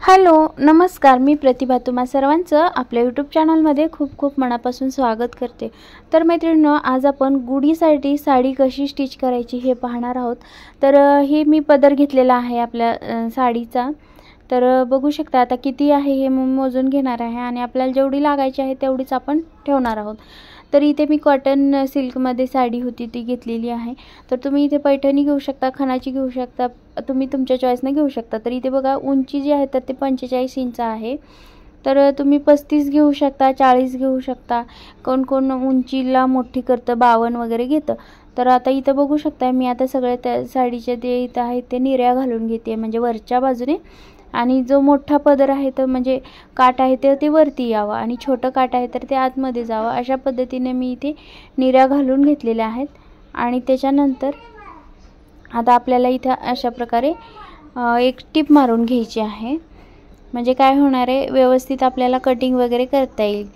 Hello नमस्कार, मी प्रतिभा तुम्हा सर्वांचं आपल्या यूट्यूब चॅनलमध्ये खूप खूप मनापासून स्वागत करते। तर मैत्रिणींनो, आज आपण गुढीसाठी साडी कशी स्टिच करायची हे पाहणार आहोत। तर हे मी पदर घेतलेला आहे आपल्या साडीचा। तर बघू शकता आता किती आहे हे मोजून घेणार आहे आणि आपल्याला जेवढी लागायची आहे तेवढीच आपण ठेवणार आहोत। तर इथे मी कॉटन सिल्कमध्ये साडी होती ती घेतलेली आहे। तर तुम्ही इथे पैठणी घेऊ शकता, खणाची घेऊ शकता, तुम्ही तुमच्या चॉईसने घेऊ शकता। तर इथे बघा उंची जी आहे तर ते 45 इंच आहे। तर तुम्ही 35 घेऊ शकता, 40 घेऊ शकता, कोण कोण उंचीला मोठी करतं 52 वगैरे घेतं। तर आता इथं बघू शकता मी आता सगळे त्या साडीचे जे इथं आहे ते निर्या घालून घेते, म्हणजे वरच्या बाजूने, आणि जो मोठा पदर आहे तर म्हणजे काट आहे ते वरती यावा आणि छोटं काट आहे तर ते आतमध्ये जावं, अशा पद्धतीने मी इथे निर्या घालून घेतलेल्या आहेत। आणि त्याच्यानंतर आता आपल्याला इथं अशा प्रकारे एक टिप मारून घ्यायची आहे, म्हणजे काय होणार आहे व्यवस्थित आपल्याला कटिंग वगैरे करता येईल।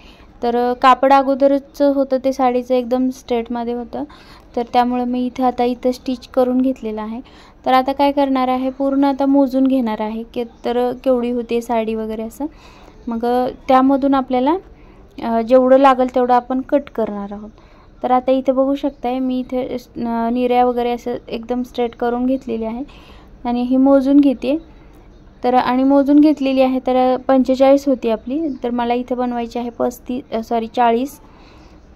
तर कापड अगोदरच होतं ते साडीचं एकदम स्ट्रेटमध्ये होतं, तर त्यामुळे मी इथं स्टिच करून घेतलेलं आहे। तर आता काय करणार आहे, पूर्ण आता मोजून घेणार आहे की तर केवढी होते साडी वगैरे असं। मग त्यामधून आपल्याला जेवढं लागेल तेवढं आपण कट करणार आहोत। तर आता इथे बघू शकताय मी इथे निर्या वगैरे असं एकदम स्ट्रेट करून घेतलेली आहे आणि ही मोजून घेते। तर आणि मोजून घेतलेली आहे तर 45 होती आपली, तर मला इथे बनवायची आहे 40।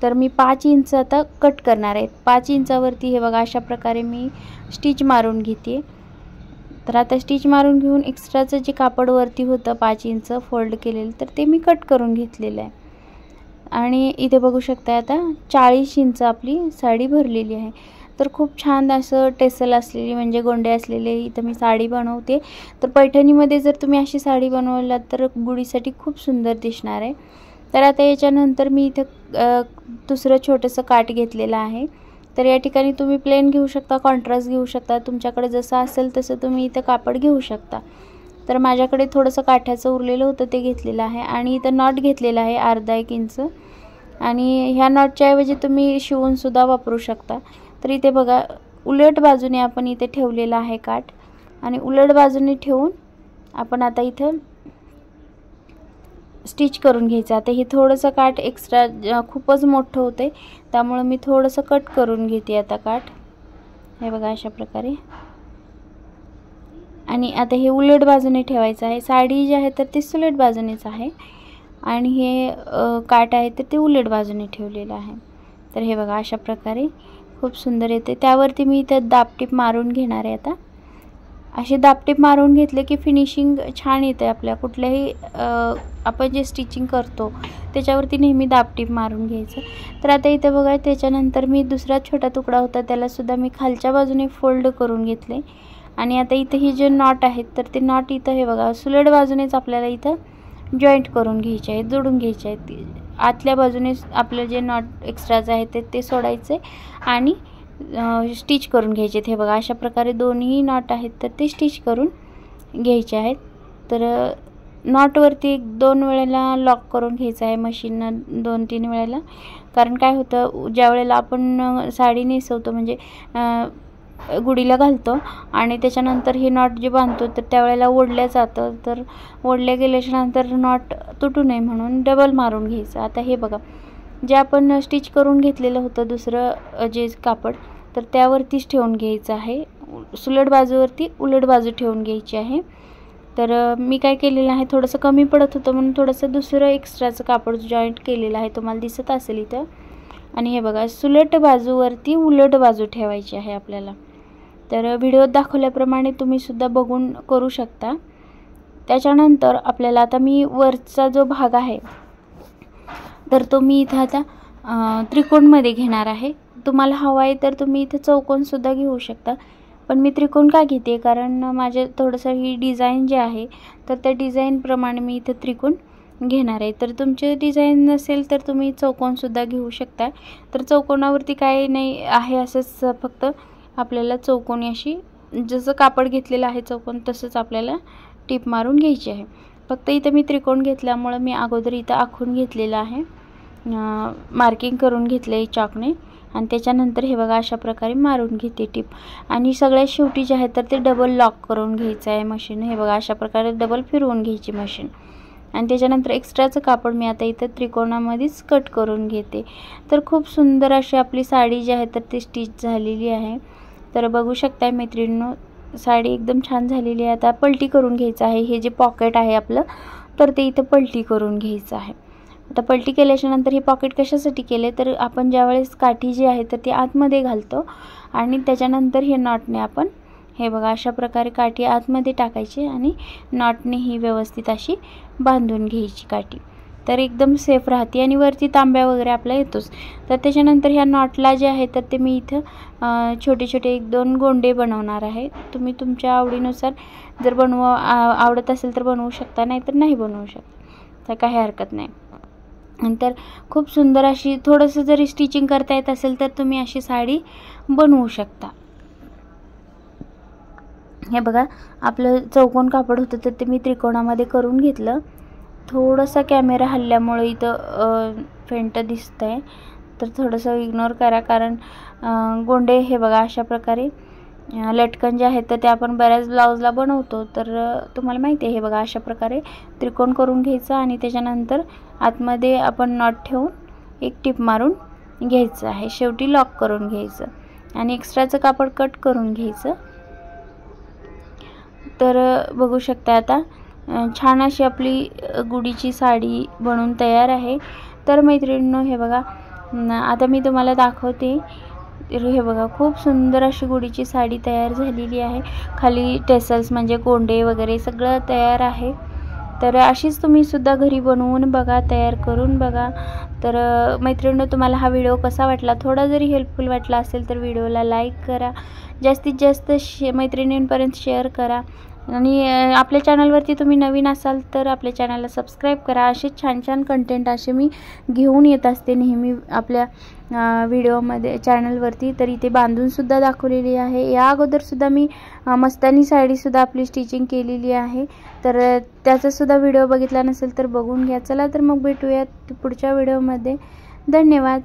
तर मी 5 इंच आता कट करणार आहे। 5 इंचावरती हे बघा अशा प्रकारे मी स्टिच मारून घेते। तर आता स्टिच मारून घेऊन एक्स्ट्राचं जे कापड वरती होतं 5 इंच फोल्ड केलेलं तर ते मी कट करून घेतलेलं आहे। आणि इथे बघू शकता आता 40 इंच आपली साडी भरलेली आहे। तर खूप छान असं टेसल असलेली म्हणजे गोंडे असलेले इथं मी साडी बनवते। तर पैठणीमध्ये जर तुम्ही अशी साडी बनवलात तर गुढीसाठी खूप सुंदर दिसणार आहे। तर आता याच्यानंतर मी इथं दुसरं छोटंसं काट घेतलेलं आहे। तर या ठिकाणी तुम्ही प्लेन घेऊ शकता, कॉन्ट्रास्ट घेऊ शकता, तुमच्याकडे जसं असेल तसं तुम्ही इथं कापड घेऊ शकता। तर माझ्याकडे थोडंसं काठाचं उरलेलं होतं ते घेतलेलं आहे आणि इथं नॉट घेतलेला आहे अर्धा-1 इंच, आणि ह्या नॉटच्या ऐवजी तुम्ही शिवून सुद्धा वापरू शकता। तर इथे बघा उलट बाजूने आपण इथे ठेवलेला आहे काठ, आणि उलट बाजूने ठेवून आपण आता इथं स्टिच करून घ्यायचं। आता हे थोडंसं काठ एक्स्ट्रा खूपच मोठं होते त्यामुळे मी थोडंसं कट करून घेते आता काठ, हे बघा अशा प्रकारे। आणि आता हे उलट बाजूने ठेवायचं आहे। साडी जी आहे तर ती सुलट बाजूनेच आहे आणि हे काठ आहे तर ते उलट बाजूने ठेवलेलं आहे। तर हे बघा अशा प्रकारे खूप सुंदर येते। त्यावरती मी इथे दाबटीप मारून घेणार आहे। आता असे दाबटीप मारून घेतले की फिनिशिंग छान येते आपल्या कुठल्याही आपण जे स्टिचिंग करतो त्याच्यावरती नेहमी दाबटीप मारून घ्यायचं। तर आता इथे बघा त्याच्यानंतर मी दुसरा छोटा तुकडा होता त्याला सुद्धा मी खालच्या बाजूने फोल्ड करून घेतले, आणि आता इथे ही जे नॉट आहेत तर ते नॉट इथं हे बघा सुलट बाजूनेच आपल्याला इथं जॉईंट करून घ्यायचे आहेत, जोडून घ्यायचे आहेत। आतल्या बाजूने आपलं जे नॉट एक्स्ट्राचं आहे ते सोडायचे आणि स्टिच करून घ्यायचे। हे बघा अशा प्रकारे दोन्ही नॉट आहेत तर ते स्टिच करून घ्यायचे आहेत। तर नॉटवरती 1-2 वेळेला लॉक करून घ्यायचं आहे मशीननं, 2-3 वेळेला। कारण काय होतं ज्या वेळेला आपण साडी नेसवतो म्हणजे गुढीला घालतो आणि त्याच्यानंतर हे नॉट जे बांधतो तर त्यावेळेला ओढल्या जातं, तर ओढल्या गेल्याच्यानंतर नॉट तुटू नये म्हणून डबल मारून घ्यायचं। आता हे बघा जे आपण स्टिच करून घेतलेलं होतं दुसरं जे कापड तर त्यावरतीच ठेवून घ्यायचं आहे, सुलट बाजूवरती उलट बाजू ठेवून घ्यायची आहे। तर मी काय केलेलं आहे थोडंसं कमी पडत होतं म्हणून थोडंसं दुसरं एक्स्ट्राचं कापड जॉईंट केलेलं आहे, तुम्हाला दिसत असेल इथं। आणि हे बघा सुलट बाजूवरती उलट बाजू ठेवायची आहे आपल्याला। तर व्हिडिओत दाखवल्याप्रमाणे तुम्ही सुद्धा बघून करू शकता। त्याच्यानंतर आपल्याला आता मी वरचा जो भाग आहे तर तो मी इथं आता त्रिकोणमध्ये घेणार आहे। तुम्हाला हवा आहे तर तुम्ही इथे चौकोन सुद्धा घेऊ शकता, पण मी त्रिकोण का घेते कारण माझे थोडंसं ही डिझाईन जे आहे तर त्या डिझाईनप्रमाणे मी इथे त्रिकोण घेणार आहे। तर तुमचे डिझाईन नसेल तर तुम्ही चौकोन सुद्धा घेऊ शकता। तर चौकोनावरती काही नाही आहे, असंच फक्त आपल्याला चौकोनी अशी जसं कापड घेतलेलं आहे चौकोन तसंच आपल्याला टीप मारून घ्यायची आहे। फक्त इथं मी त्रिकोण घेतल्यामुळे मी अगोदर इथं आखून घेतलेलं आहे, मार्किंग करून घेतले चॉकने। आणि त्याच्यानंतर हे बघा अशा प्रकारे मारून घेते टिप. आणि सगळ्यात शेवटी जे आहे तर ते डबल लॉक करून घ्यायचं आहे मशीन. हे बघा अशा प्रकारे डबल फिरवून घ्यायची मशीन. आणि त्याच्यानंतर एक्स्ट्राचं कापड मी आता इथं त्रिकोणामध्येच कट करून घेते. तर खूप सुंदर अशी आपली साडी जी आहे तर ती स्टिच झालेली आहे. तर बघू शकताय मैत्रिणींनो, साडी एकदम छान झालेली आहे. आता पलटी करून घ्यायचं आहे. हे जे पॉकेट आहे आपलं तर ते इथं पलटी करून घ्यायचं आहे. आता पलटी केल्याच्या नंतर हे पॉकेट कशासाठी केले तर आपण ज्यावेळेस काठी जी आहे तर ती आतमध्ये घालतो आणि त्याच्यानंतर हे नॉटने आपण हे बघा अशा प्रकारे काठी आतमध्ये टाकायची आणि नॉटने ही व्यवस्थित अशी बांधून घ्यायची काठी. तर एकदम सेफ राहते आणि वरती तांब्या वगैरे आपला येतोच. तर त्याच्यानंतर ह्या नॉटला जे आहे तर ते मी इथं छोटे छोटे 1-2 गोंडे बनवणार आहे. तुम्ही तुमच्या आवडीनुसार जर आवडत असेल तर बनवू शकता, नाहीतर नाही बनवू शकता, तर काही हरकत नाही. नंतर खूप सुंदर अशी थोडंसं जरी स्टिचिंग करता येत असेल तर तुम्ही अशी साडी बनवू शकता. हे बघा आपलं चौकोन कापड होतं तर ते मी त्रिकोणामध्ये करून घेतलं. थोडंसं कॅमेरा हल्ल्यामुळे इथं फेंट दिसतंय तर थोडंसं इग्नोर करा, कारण गोंडे हे बघा अशा प्रकारे लटकन जे आहेत तर ते आपण बऱ्याच ब्लाऊजला बनवतो. तर तुम्हाला माहिती आहे हे बघा अशा प्रकारे त्रिकोण करून घ्यायचं आणि त्याच्यानंतर आतमध्ये आपण नॉट ठेवून एक टिप मारून घ्यायचं आहे. शेवटी लॉक करून घ्यायचं आणि एक्स्ट्राचं कापड कट करून घ्यायचं. तर बघू शकता आता छान अशी आपली गुढीची साडी बनवून तयार आहे. तर मैत्रिणींनो हे बघा आता मी तुम्हाला दाखवते. हे बघा खूप सुंदर अशी गुढीची साडी तयार झालेली आहे. खाली टेसल्स म्हणजे गोंडे वगैरे सगळं तयार आहे. तर अशीच तुम्ही सुद्धा घरी बनवून बघा, तयार करून बघा. तर मैत्रिणींनो तुम्हाला हा व्हिडिओ कसा वाटला, थोडा जरी हेल्पफुल वाटला असेल तर व्हिडिओला लाईक करा, जास्तीत जास्त मैत्रिणींपर्यंत शेअर करा. आणि आपल्या चॅनलवरती तुम्ही नवीन असाल तर आपल्या चॅनलला सबस्क्राईब करा. असे छान छान कंटेंट असे मी घेऊन येत असते नेहमी आपल्या व्हिडिओमध्ये चॅनलवरती. तर इथे बांधूनसुद्धा दाखवलेली आहे. या अगोदरसुद्धा मी मस्तानी साडीसुद्धा आपली स्टिचिंग केलेली आहे. तर त्याचासुद्धा व्हिडिओ बघितला नसेल तर बघून घ्या. चला तर मग भेटूयात पुढच्या व्हिडिओमध्ये. धन्यवाद.